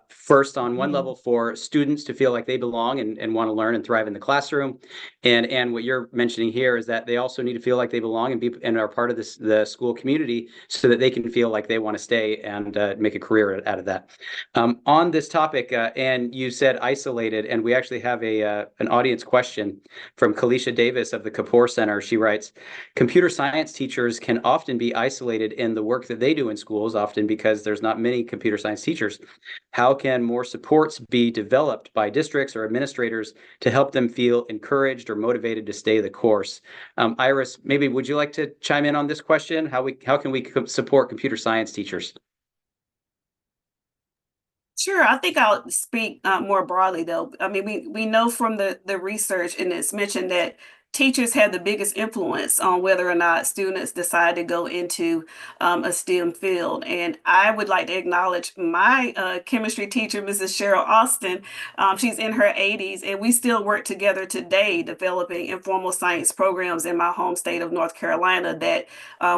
First, on one level, for students to feel like they belong and want to learn and thrive in the classroom, and what you're mentioning here is that they also need to feel like they belong and are part of the school community, so that they can feel like they want to stay and make a career out of that. On this topic, Ann, you said isolated, and we actually have an audience question from Kalisha Davis of the Kapoor Center. She writes, "Computer science teachers can often be isolated in the work that they do in schools, often because there's not many computer science teachers. How can more supports be developed by districts or administrators to help them feel encouraged or motivated to stay the course?" Iris, maybe would you like to chime in on this question? How can we support computer science teachers? Sure, I think I'll speak more broadly, though. I mean, we know from the research, and it's mentioned that teachers have the biggest influence on whether or not students decide to go into a STEM field. And I would like to acknowledge my chemistry teacher, Mrs. Cheryl Austin. She's in her 80s, and we still work together today developing informal science programs in my home state of North Carolina that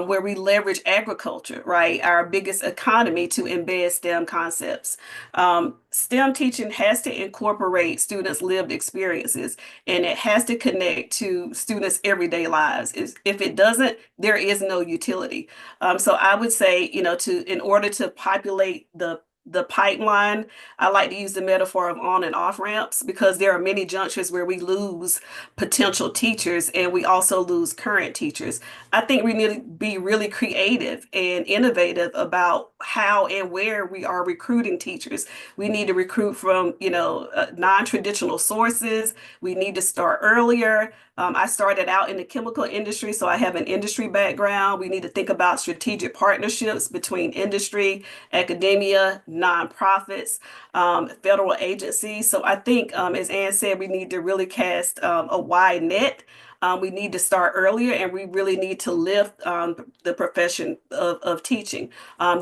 where we leverage agriculture, right, our biggest economy, to embed STEM concepts. STEM teaching has to incorporate students' lived experiences, and it has to connect to to students' everyday lives. If it doesn't, there is no utility. So I would say, in order to populate the pipeline, I like to use the metaphor of on and off ramps, because there are many junctures where we lose potential teachers and we also lose current teachers. I think we need to be really creative and innovative about how and where we are recruiting teachers. We need to recruit from, non-traditional sources. We need to start earlier. I started out in the chemical industry, so I have an industry background. We need to think about strategic partnerships between industry, academia, nonprofits, federal agencies. So I think, as Ann said, we need to really cast a wide net. We need to start earlier, and we really need to lift the profession of teaching.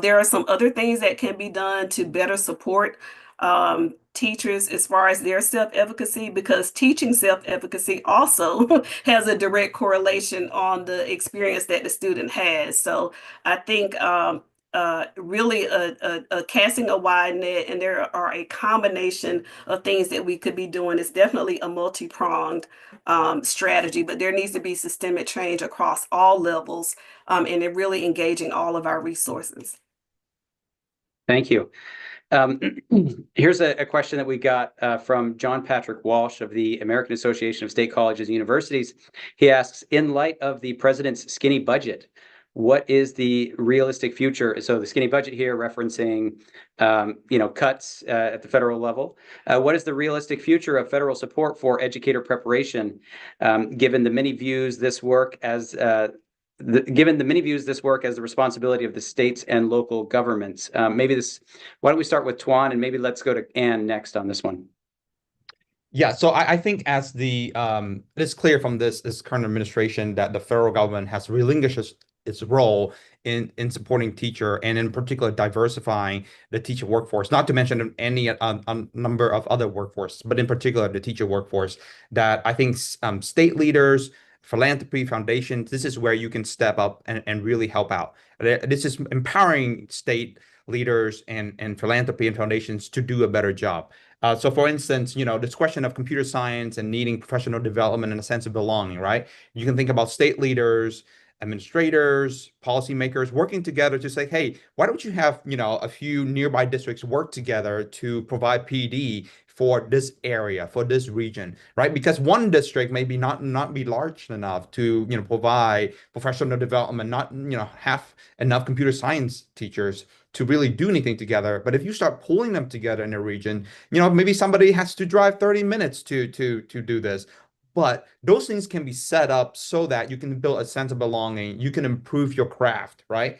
There are some other things that can be done to better support teachers as far as their self-efficacy, because teaching self-efficacy also has a direct correlation on the experience that the student has. So I think really a casting a wide net, and there are a combination of things that we could be doing. It's definitely a multi-pronged strategy, but there needs to be systemic change across all levels, and it really engaging all of our resources. Thank you. Here's a question that we got from John Patrick Walsh of the American Association of State Colleges and Universities. He asks, in light of the president's skinny budget, what is the realistic future? So the skinny budget here referencing, cuts at the federal level. What is the realistic future of federal support for educator preparation, given the many views this work as the responsibility of the states and local governments? Why don't we start with Tuan, and maybe let's go to Ann next on this one. Yeah, so I think as it's clear from this current administration that the federal government has relinquished its role in supporting teacher, and in particular diversifying the teacher workforce, not to mention any number of other workforce, but in particular the teacher workforce, that I think state leaders, philanthropy foundations, this is where you can step up and really help out. This is empowering state leaders and philanthropy and foundations to do a better job. So for instance, this question of computer science and needing professional development and a sense of belonging, right? You can think about state leaders, administrators, policymakers working together to say, hey, why don't you have, a few nearby districts work together to provide PD for this area, for this region, right? Because one district maybe not be large enough to, provide professional development, not, have enough computer science teachers to really do anything together. But if you start pulling them together in a region, maybe somebody has to drive 30 minutes to do this. But those things can be set up so that you can build a sense of belonging. You can improve your craft, right?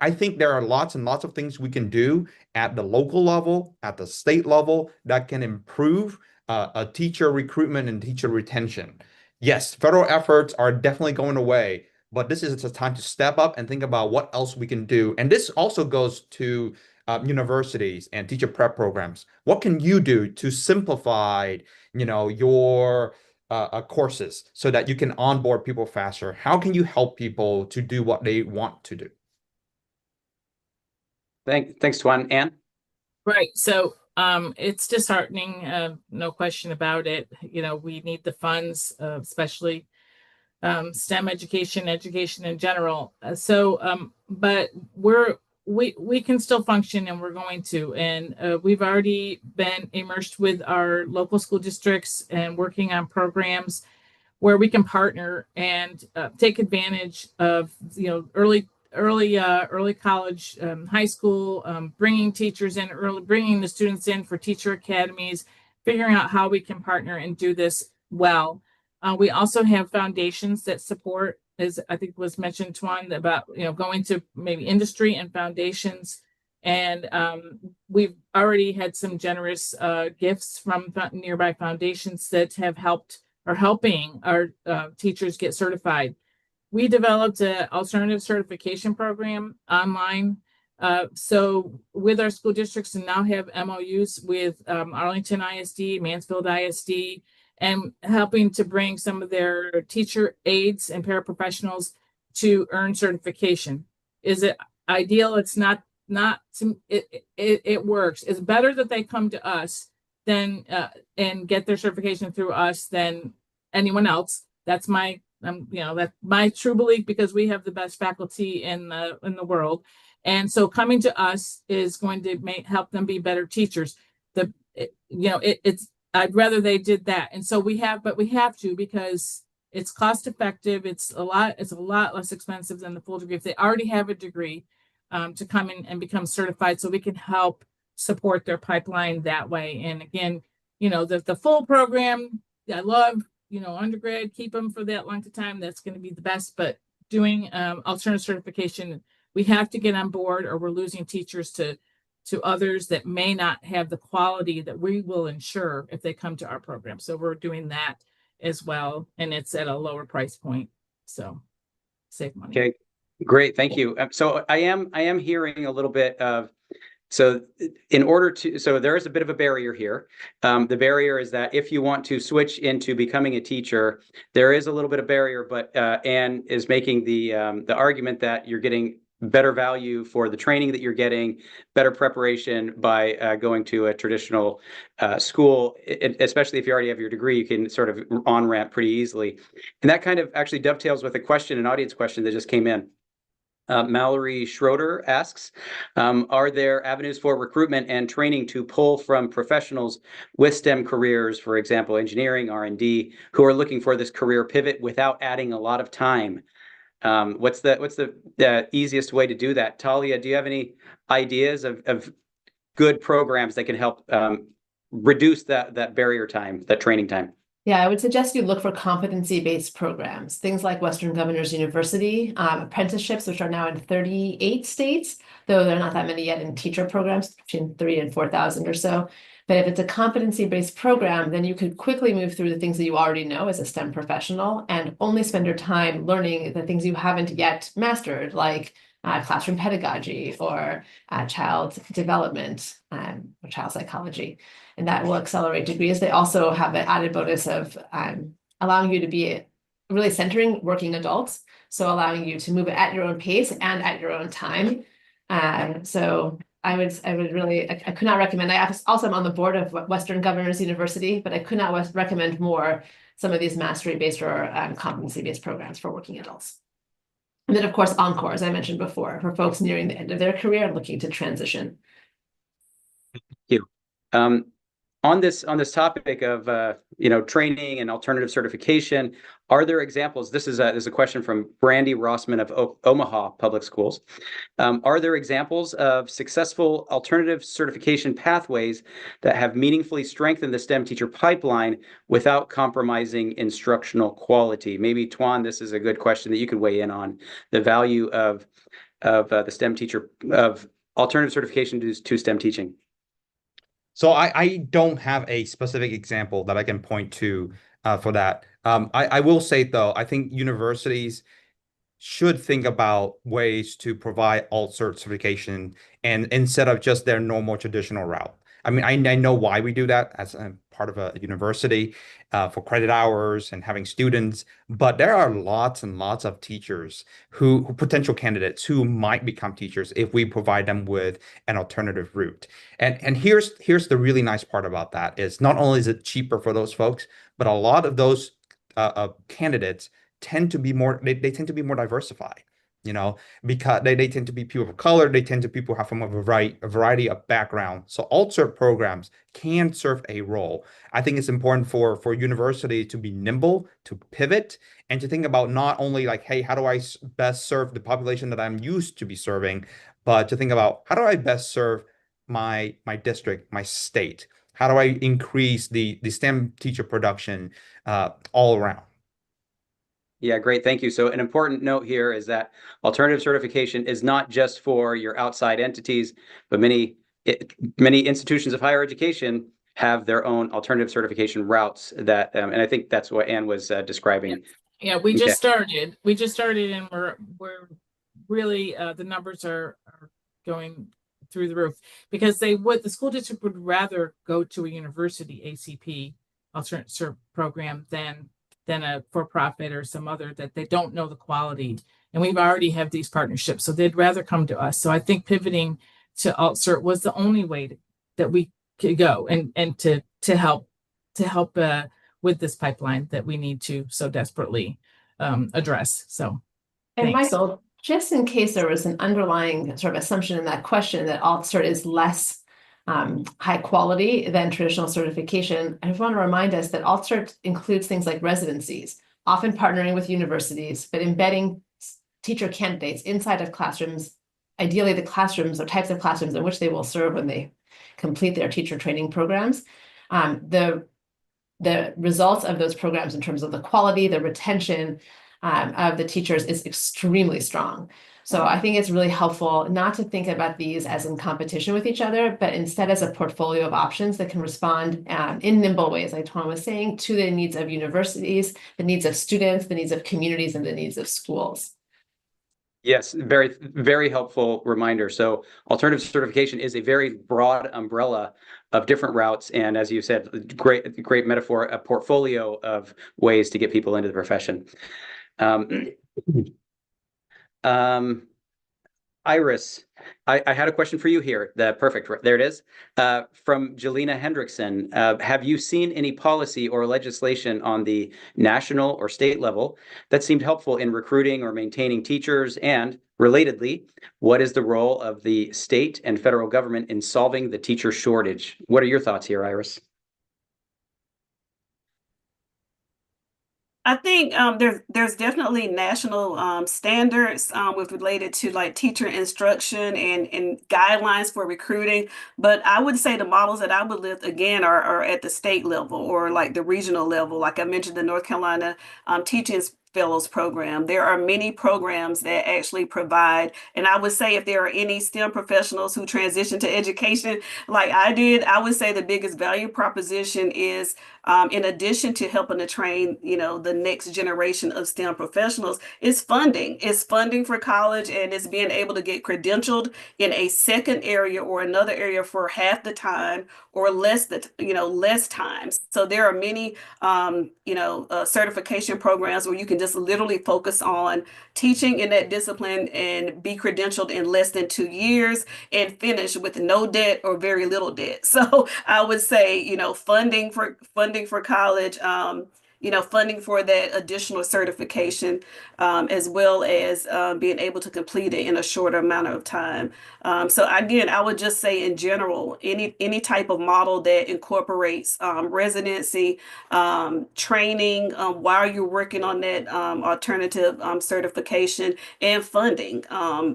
I think there are lots and lots of things we can do at the local level, at the state level, that can improve a teacher recruitment and teacher retention. Yes, federal efforts are definitely going away, but this is a time to step up and think about what else we can do. And this also goes to universities and teacher prep programs. What can you do to simplify, your courses so that you can onboard people faster? How can you help people to do what they want to do? Thanks, Tuan. Ann? Right. So it's disheartening, no question about it. We need the funds, especially STEM education in general. But we can still function, and we're going to. And we've already been immersed with our local school districts and working on programs where we can partner and take advantage of early college, high school, bringing teachers in early, bringing the students in for teacher academies, figuring out how we can partner and do this well. We also have foundations that support, as I think was mentioned, Tuan, about going to maybe industry and foundations. And we've already had some generous gifts from nearby foundations that have helped or helping our teachers get certified. We developed an alternative certification program online. So with our school districts, and now have MOUs with Arlington ISD, Mansfield ISD, and helping to bring some of their teacher aides and paraprofessionals to earn certification. Is it ideal? It's not. It works. It's better that they come to us than and get their certification through us than anyone else. That's my, that's my true belief, because we have the best faculty in the world. And so coming to us is going to help them be better teachers. I'd rather they did that. And so we have to, because it's cost effective. It's a lot less expensive than the full degree. If they already have a degree, to come in and become certified, so we can help support their pipeline that way. And again, the full program, I love, undergrad, keep them for that length of time. That's going to be the best. But doing alternative certification, we have to get on board, or we're losing teachers to others that may not have the quality that we will ensure if they come to our program. So we're doing that as well, and it's at a lower price point. So save money. Okay, great, thank you. So I am hearing a little bit of, so there is a bit of a barrier here. The barrier is that if you want to switch into becoming a teacher, there is a little bit of barrier, but Anne is making the argument that you're getting better value for the training that you're getting, better preparation by going to a traditional school, especially if you already have your degree. You can sort of on-ramp pretty easily. And that kind of actually dovetails with an audience question that just came in. Mallory Schroeder asks, are there avenues for recruitment and training to pull from professionals with STEM careers, for example, engineering, R&D, who are looking for this career pivot without adding a lot of time? What's the easiest way to do that? Talia, do you have any ideas of good programs that can help reduce that barrier time, that training time? Yeah, I would suggest you look for competency-based programs, things like Western Governors University, apprenticeships, which are now in 38 states, though there are not that many yet in teacher programs, between 3,000 and 4,000 or so. But if it's a competency-based program, then you could quickly move through the things that you already know as a STEM professional and only spend your time learning the things you haven't yet mastered, like classroom pedagogy or child development or child psychology. And that will accelerate degrees. They also have an added bonus of allowing you to be really centering working adults. So allowing you to move at your own pace and at your own time. So I would really, I could not recommend, I also am on the board of Western Governors University, but I could not recommend more some of these mastery-based or competency-based programs for working adults. And then of course, Encore, as I mentioned before, for folks nearing the end of their career and looking to transition. Thank you. On this topic of training and alternative certification, are there examples? This is a question from Brandy Rossman of Omaha Public Schools. Are there examples of successful alternative certification pathways that have meaningfully strengthened the STEM teacher pipeline without compromising instructional quality? Maybe Tuan, this is a good question that you could weigh in on, the value of the STEM teacher, of alternative certification to STEM teaching. So I don't have a specific example that I can point to for that. I will say, though, I think universities should think about ways to provide alt certification and instead of just their normal traditional route. I mean, I know why we do that as a part of a university for credit hours and having students, but there are lots and lots of teachers who potential candidates who might become teachers if we provide them with an alternative route. And here's the really nice part about that is not only is it cheaper for those folks, but a lot of those candidates tend to be more, they tend to be more diversified. Because they tend to be people of color, they tend to be people who have from a variety of backgrounds. So alt-cert programs can serve a role. I think it's important for university to be nimble, to pivot, and to think about not only like, hey, how do I best serve the population that I'm used to be serving, but to think about how do I best serve my district, my state? How do I increase the STEM teacher production all around? Yeah, great. Thank you. So an important note here is that alternative certification is not just for your outside entities, but many institutions of higher education have their own alternative certification routes that, and I think that's what Anne was describing. Yeah, we just started. We just started, and we're really the numbers are going through the roof because the school district would rather go to a university ACP alternate cert program than a for-profit or some other that they don't know the quality. And we've already have these partnerships, so they'd rather come to us. So I think pivoting to alt-cert was the only way that we could go and to help with this pipeline that we need to so desperately address. So, and thanks. Michael, just in case there was an underlying sort of assumption in that question that AltCert is less high quality than traditional certification, I just want to remind us that AltCert includes things like residencies, often partnering with universities, but embedding teacher candidates inside of classrooms, ideally the classrooms or types of classrooms in which they will serve when they complete their teacher training programs. The results of those programs in terms of the quality, the retention of the teachers is extremely strong. So I think it's really helpful not to think about these as in competition with each other, but instead as a portfolio of options that can respond in nimble ways, like Tuan was saying, to the needs of universities, the needs of students, the needs of communities, and the needs of schools. Yes, very, very helpful reminder. So alternative certification is a very broad umbrella of different routes. And as you said, great metaphor, a portfolio of ways to get people into the profession. Iris, I had a question for you here. Perfect. There it is. From Jelena Hendrickson. Have you seen any policy or legislation on the national or state level that seemed helpful in recruiting or maintaining teachers? And relatedly, what is the role of the state and federal government in solving the teacher shortage? What are your thoughts here, Iris? I think there's definitely national standards with related to like teacher instruction and guidelines for recruiting. But I would say the models that I would lift again are at the state level or like the regional level. Like I mentioned, the North Carolina Teaching Fellows Program. There are many programs that actually provide, and I would say if there are any STEM professionals who transition to education like I did, I would say the biggest value proposition is in addition to helping to train, the next generation of STEM professionals, is funding. It's funding for college and it's being able to get credentialed in a second area or another area for half the time or less time. So there are many, certification programs where you can just literally focus on teaching in that discipline and be credentialed in less than 2 years and finish with no debt or very little debt. So I would say, funding for college, funding for that additional certification, as well as being able to complete it in a shorter amount of time. So again, I would just say in general, any type of model that incorporates residency, training while you're working on that alternative certification and funding.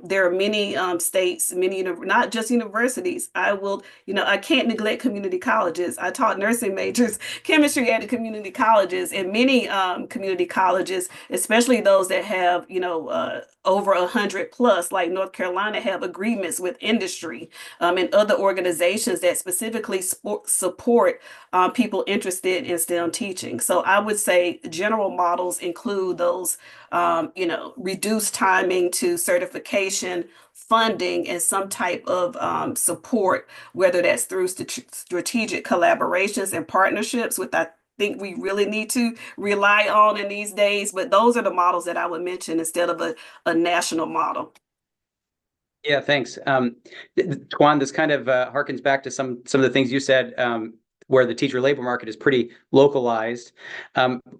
There are many states, not just universities. I can't neglect community colleges. I taught nursing majors, chemistry at the community colleges, and many community colleges, especially those that have, over 100 plus, like North Carolina, have agreements with industry and other organizations that specifically support people interested in STEM teaching. So I would say general models include those, reduced timing to certification, funding, and some type of support, whether that's through strategic collaborations and partnerships, with I think we really need to rely on in these days. But those are the models that I would mention instead of a national model. Yeah, thanks. Tuan, this kind of harkens back to some of the things you said, where the teacher labor market is pretty localized.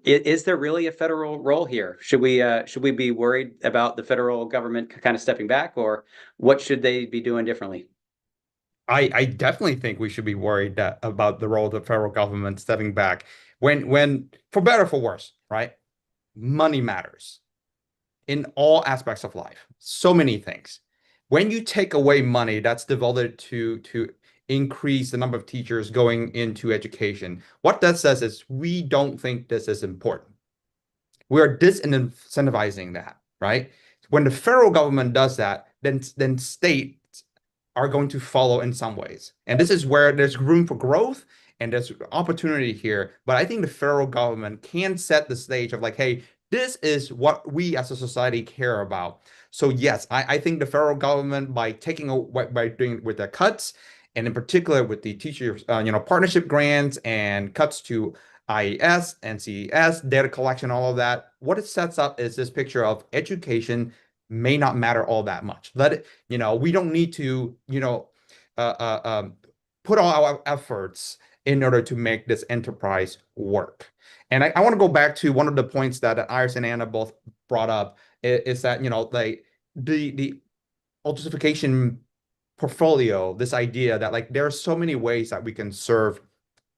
Is there really a federal role here? Should we be worried about the federal government kind of stepping back, or what should they be doing differently? I definitely think we should be worried about the role of the federal government stepping back when for better or for worse, right? Money matters in all aspects of life. So many things. When you take away money that's devoted to increase the number of teachers going into education, what that says is we don't think this is important. We are disincentivizing that, right? When the federal government does that, then states are going to follow in some ways. And this is where there's room for growth and there's opportunity here. But I think the federal government can set the stage of like, hey, this is what we as a society care about. So yes, I think the federal government, by doing with the cuts, and in particular with the teacher partnership grants and cuts to IES and CES, data collection, all of that, what it sets up is this picture of education may not matter all that much. Let it, we don't need to, put all our efforts in order to make this enterprise work. And I want to go back to one of the points that Iris and Anna both brought up, is that, like the ultrasification portfolio, this idea that like there are so many ways that we can serve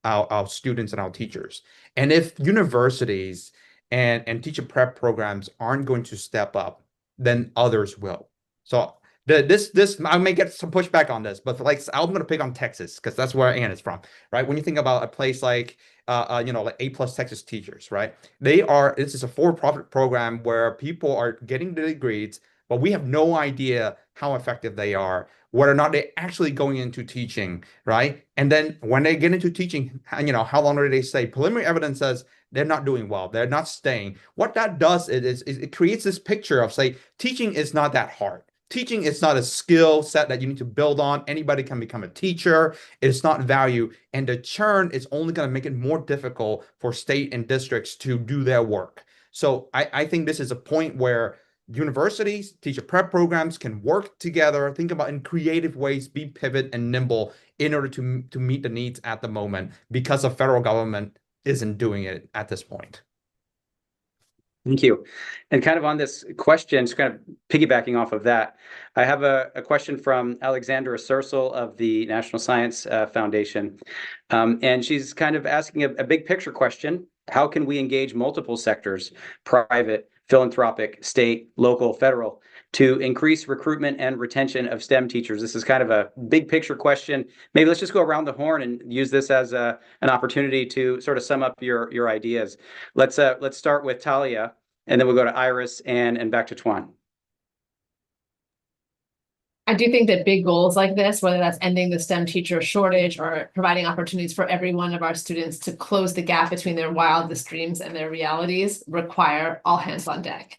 our students and our teachers. And if universities and teacher prep programs aren't going to step up, then others will. So this I may get some pushback on this, but like I'm going to pick on Texas because that's where Ann is from, right? When you think about a place like like A+ Texas Teachers, right? This is a for-profit program where people are getting the degrees, but we have no idea how effective they are, whether or not they're actually going into teaching, right? And then when they get into teaching, how long do they stay? Preliminary evidence says they're not doing well. They're not staying. What that does is it creates this picture of, say, teaching is not that hard. Teaching is not a skill set that you need to build on. Anybody can become a teacher. It's not value. And the churn is only going to make it more difficult for state and districts to do their work. So I think this is a point where universities, teacher prep programs can work together, think about in creative ways, be pivot and nimble in order to meet the needs at the moment, because the federal government isn't doing it at this point. Thank you. And kind of on this question, just kind of piggybacking off of that, I have a question from Alexandra Sersel of the National Science Foundation. And she's kind of asking a big picture question. How can we engage multiple sectors, private, philanthropic, state, local, federal, to increase recruitment and retention of STEM teachers? This is kind of a big picture question. Maybe let's just go around the horn and use this as an opportunity to sort of sum up your ideas. Let's start with Talia, and then we'll go to Iris and back to Tuan. I do think that big goals like this, whether that's ending the STEM teacher shortage or providing opportunities for every one of our students to close the gap between their wildest dreams and their realities, require all hands on deck.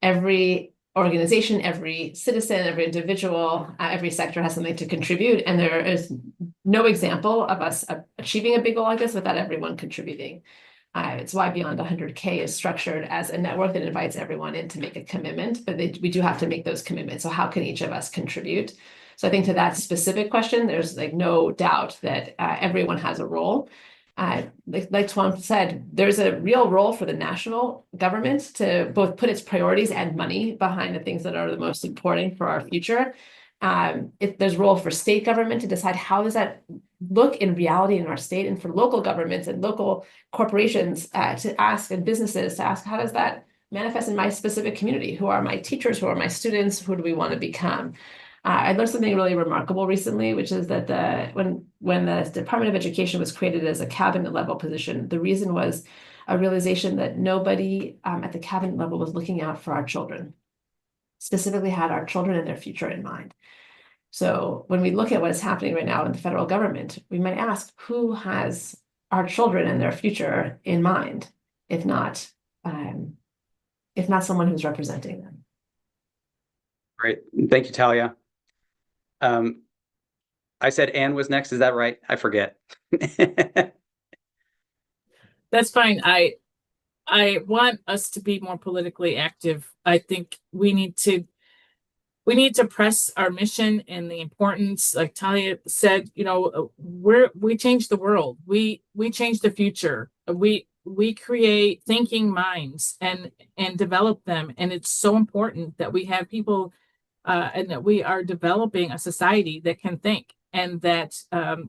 Every organization, every citizen, every individual, every sector has something to contribute. And there is no example of us achieving a big goal like this without everyone contributing. It's why Beyond 100K is structured as a network that invites everyone in to make a commitment, but we do have to make those commitments. So how can each of us contribute? So I think to that specific question, there's like no doubt that everyone has a role. Like Tuan said, there's a real role for the national government to both put its priorities and money behind the things that are the most important for our future. There's a role for state government to decide how does that look in reality in our state, and for local governments and local corporations to ask, and businesses to ask, how does that manifest in my specific community? Who are my teachers? Who are my students? Who do we want to become? I learned something really remarkable recently, which is that when the Department of Education was created as a cabinet level position, the reason was a realization that nobody at the cabinet level was looking out for our children, specifically had our children and their future in mind. So when we look at what is happening right now in the federal government, we might ask, who has our children and their future in mind, if not someone who's representing them? Great. Thank you, Talia. I said Anne was next. Is that right? I forget. That's fine. I want us to be more politically active. I think we need to press our mission and the importance. Like Talia said, we change the world. We change the future. We create thinking minds and develop them. And it's so important that we have people and that we are developing a society that can think and that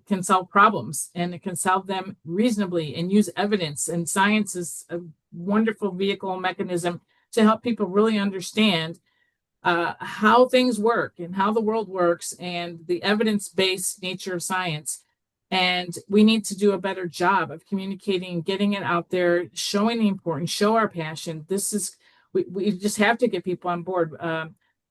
can solve problems, and it can solve them reasonably and use evidence. And science is a wonderful vehicle mechanism to help people really understand how things work and how the world works and the evidence-based nature of science. And we need to do a better job of communicating, getting it out there, showing the importance, show our passion. We just have to get people on board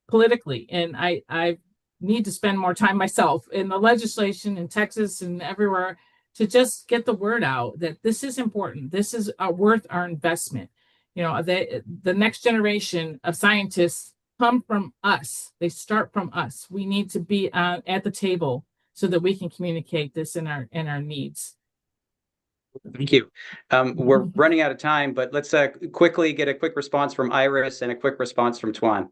politically. And I need to spend more time myself in the legislation in Texas and everywhere to just get the word out that this is important. This is worth our investment. The next generation of scientists come from us. They start from us. We need to be at the table so that we can communicate this in our needs. Thank you. We're running out of time, but let's quickly get a quick response from Iris and a quick response from Tuan.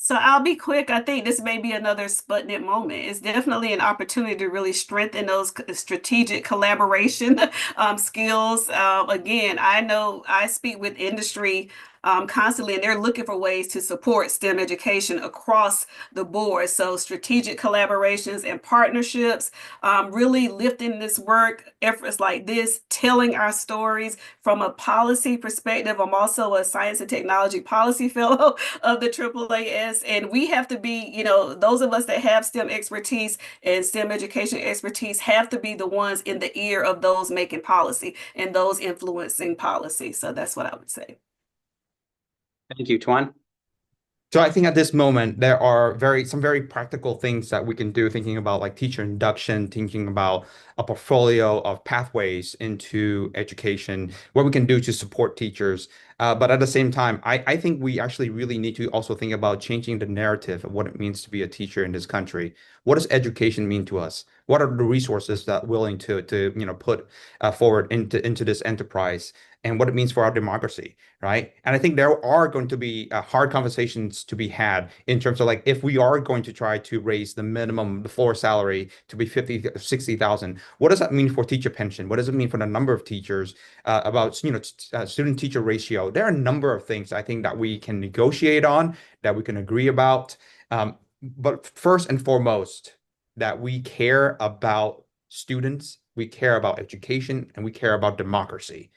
So I'll be quick. I think this may be another Sputnik moment. It's definitely an opportunity to really strengthen those strategic collaboration skills. Again, I know I speak with industry constantly, and they're looking for ways to support STEM education across the board. So strategic collaborations and partnerships, really lifting this work, efforts like this, telling our stories from a policy perspective. I'm also a science and technology policy fellow of the AAAS, and we have to be, you know, those of us that have STEM expertise and STEM education expertise have to be the ones in the ear of those making policy and those influencing policy. So that's what I would say. Thank you, Tuan. So I think at this moment, there are some very practical things that we can do, thinking about like teacher induction, thinking about a portfolio of pathways into education, what we can do to support teachers. But at the same time, I think we actually really need to also think about changing the narrative of what it means to be a teacher in this country. What does education mean to us? What are the resources that willing to put forward into this enterprise, and what it means for our democracy, right? And I think there are going to be hard conversations to be had in terms of like, if we are going to try to raise the floor salary to be 50, 60,000, what does that mean for teacher pension? What does it mean for the number of teachers, about, student teacher ratio? There are a number of things I think that we can negotiate on, that we can agree about. But first and foremost, that we care about students, we care about education, and we care about democracy.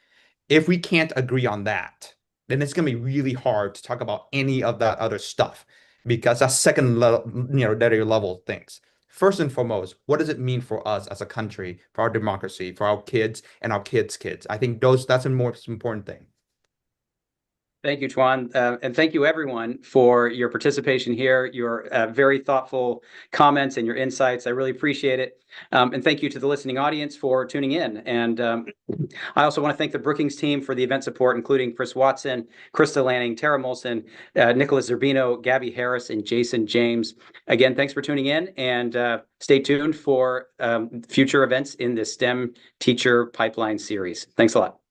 If we can't agree on that, then it's going to be really hard to talk about any of that other stuff, because that's second level, level things. First and foremost, what does it mean for us as a country, for our democracy, for our kids and our kids' kids? I think that's the most important thing. Thank you, Tuan. And thank you, everyone, for your participation here, your very thoughtful comments and your insights. I really appreciate it. And thank you to the listening audience for tuning in. And I also want to thank the Brookings team for the event support, including Chris Watson, Krista Lanning, Tara Molson, Nicholas Zerbino, Gabby Harris, and Jason James. Again, thanks for tuning in, and stay tuned for future events in the STEM Teacher Pipeline series. Thanks a lot.